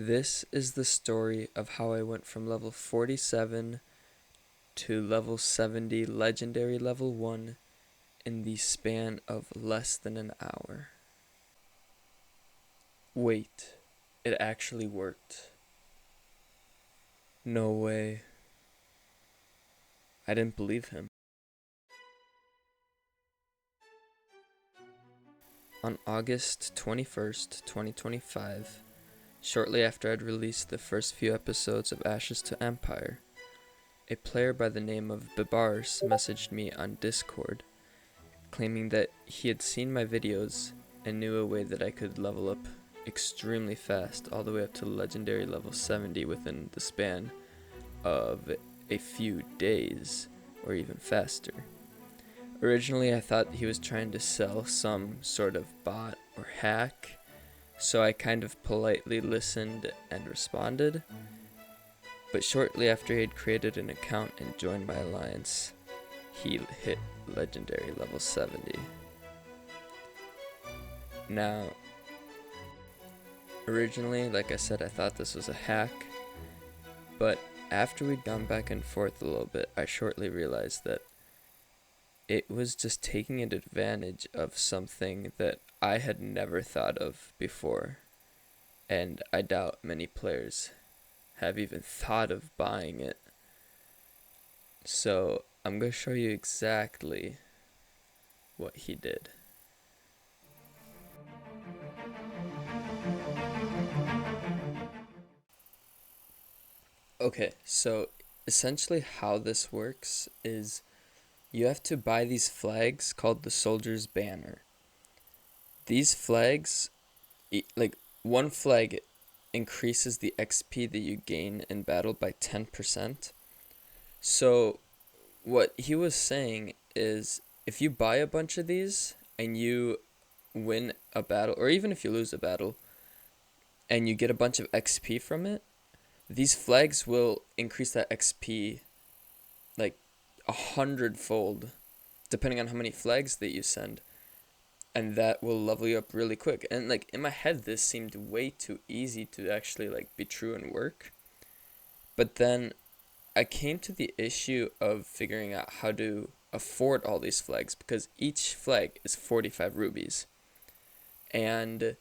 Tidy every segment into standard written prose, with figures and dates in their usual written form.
This is the story of how I went from level 47 to level 70 legendary level 1 in the span of less than an hour. Wait, it actually worked. No way. I didn't believe him. On August 21st, 2025, shortly after I'd released the first few episodes of Ashes to Empire, a player by the name of KABOS messaged me on Discord, claiming that he had seen my videos and knew a way that I could level up extremely fast, all the way up to legendary level 70 within the span of a few days, or even faster. Originally, I thought he was trying to sell some sort of bot or hack, so I kind of politely listened and responded. But shortly after he had created an account and joined my alliance, he hit legendary level 70. Now, originally, like I said, I thought this was a hack, but after we'd gone back and forth a little bit, I shortly realized that it was just taking advantage of something that I had never thought of before, and I doubt many players have even thought of buying it. So I'm going to show you exactly what he did. Okay, so essentially how this works is you have to buy these flags called the Soldier's Banner. These flags, like one flag increases the XP that you gain in battle by 10%. So what he was saying is if you buy a bunch of these and you win a battle, or even if you lose a battle and you get a bunch of XP from it, these flags will increase that XP like 100-fold, depending on how many flags that you send, and that will level you up really quick. And like in my head, this seemed way too easy to actually like be true and work. But then I came to the issue of figuring out how to afford all these flags, because each flag is 45 rubies. And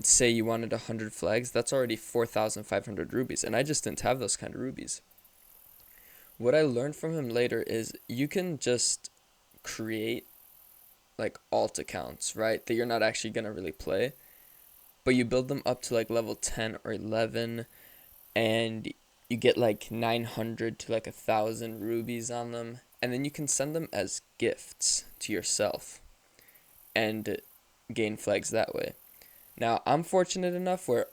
say you wanted 100 flags, that's already 4,500 rubies, and I just didn't have those kind of rubies. What I learned from him later is you can just create like alt accounts, right, that you're not actually going to really play, but you build them up to like level 10 or 11, and you get like 900 to like 1,000 rubies on them, and then you can send them as gifts to yourself and gain flags that way. Now, I'm fortunate enough where,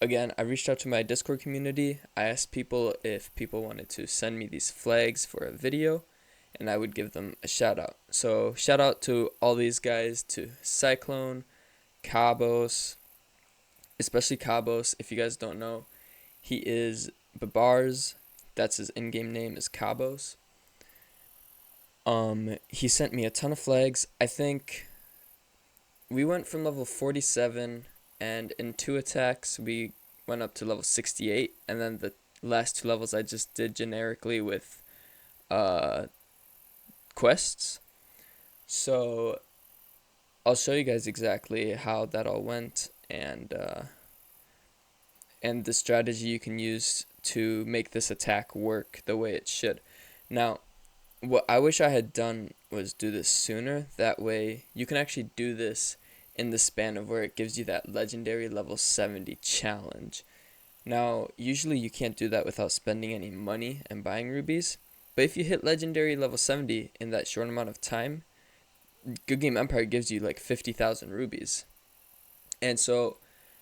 again, I reached out to my Discord community. I asked people if people wanted to send me these flags for a video, and I would give them a shout out. So, shout out to all these guys, to Cyclone, KABOS, especially KABOS. If you guys don't know, he is KABOS. That's his in-game name, is KABOS. He sent me a ton of flags. I think we went from level 47, and in 2 attacks we went up to level 68, and then the last 2 levels I just did generically with quests. So I'll show you guys exactly how that all went, and the strategy you can use to make this attack work the way it should. Now, what I wish I had done was do this sooner. That way you can actually do this in the span of where it gives you that legendary level 70 challenge. Now, usually you can't do that without spending any money and buying rubies, but if you hit legendary level 70 in that short amount of time, GoodGame Empire gives you like 50,000 rubies. And so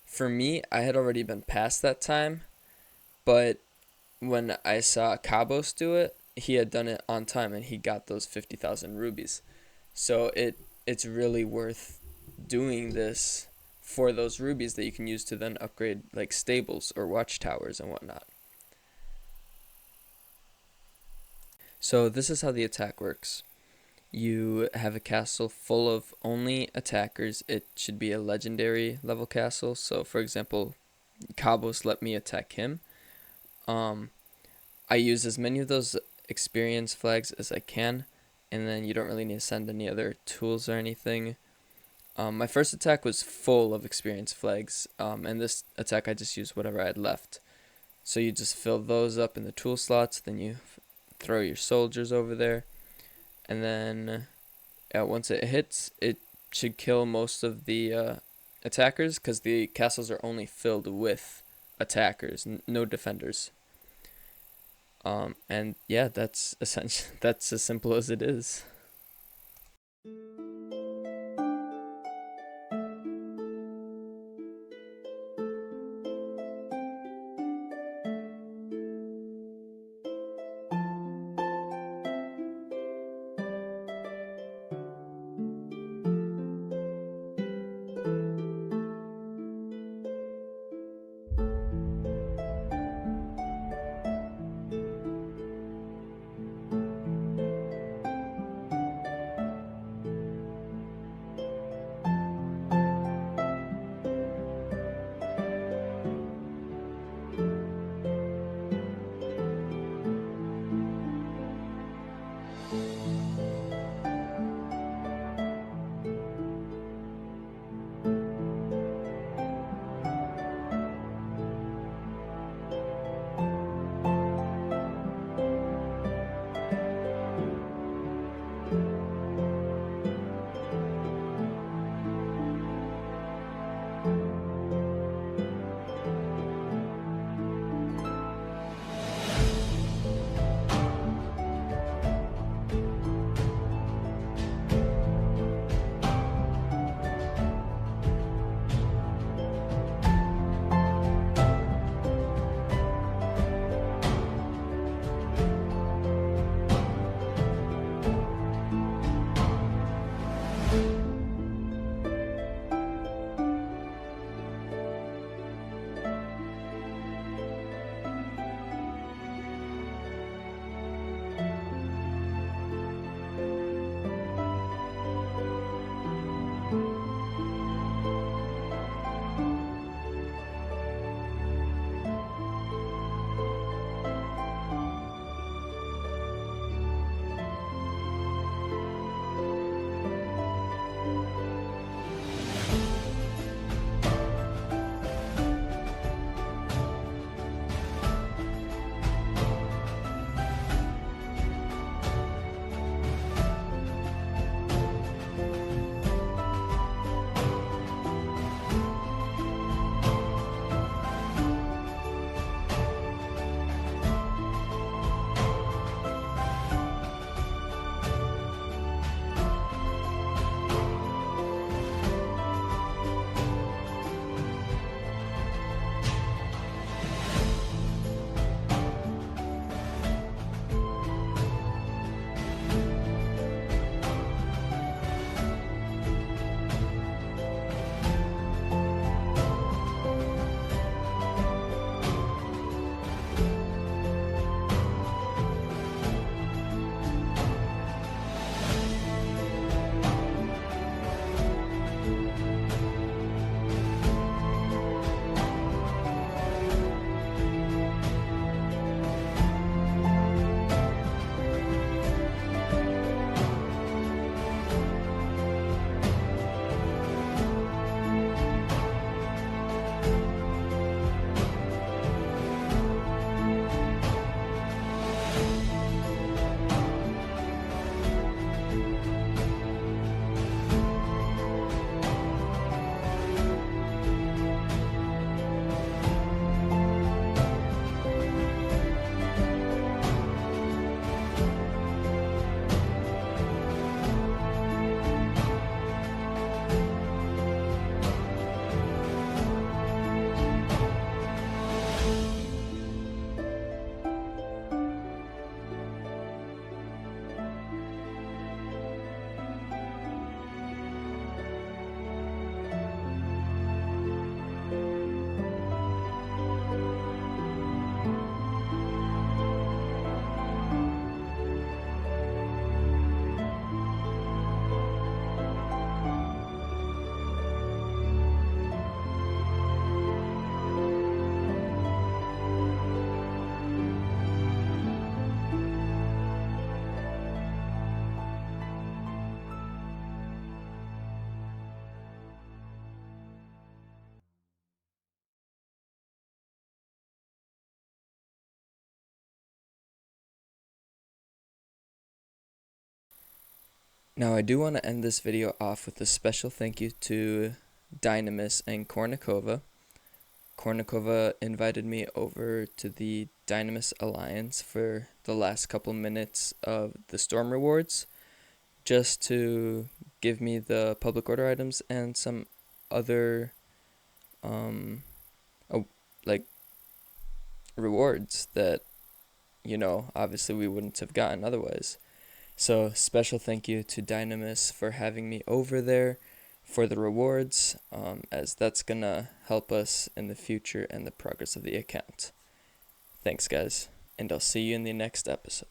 for me, I had already been past that time, but when I saw KABOS do it, he had done it on time and he got those 50,000 rubies. So it's really worth doing this for those rubies that you can use to then upgrade like stables or watchtowers and whatnot. So this is how the attack works. You have a castle full of only attackers. It should be a legendary level castle. So for example, KABOS let me attack him. Um, I use as many of those experience flags as I can, and then you don't really need to send any other tools or anything. My first attack was full of experience flags, and this attack I just used whatever I had left. So you just fill those up in the tool slots, then you throw your soldiers over there, and then once it hits, it should kill most of the attackers because the castles are only filled with attackers, no defenders. And yeah, that's essentially that's as simple as it is. Now I do want to end this video off with a special thank you to Dynamis and Kornikova. Kornikova invited me over to the Dynamis Alliance for the last couple minutes of the Storm rewards, just to give me the public order items and some other oh, like rewards that, obviously we wouldn't have gotten otherwise. So special thank you to Dynamis for having me over there for the rewards, as that's gonna help us in the future and the progress of the account. Thanks, guys, and I'll see you in the next episode.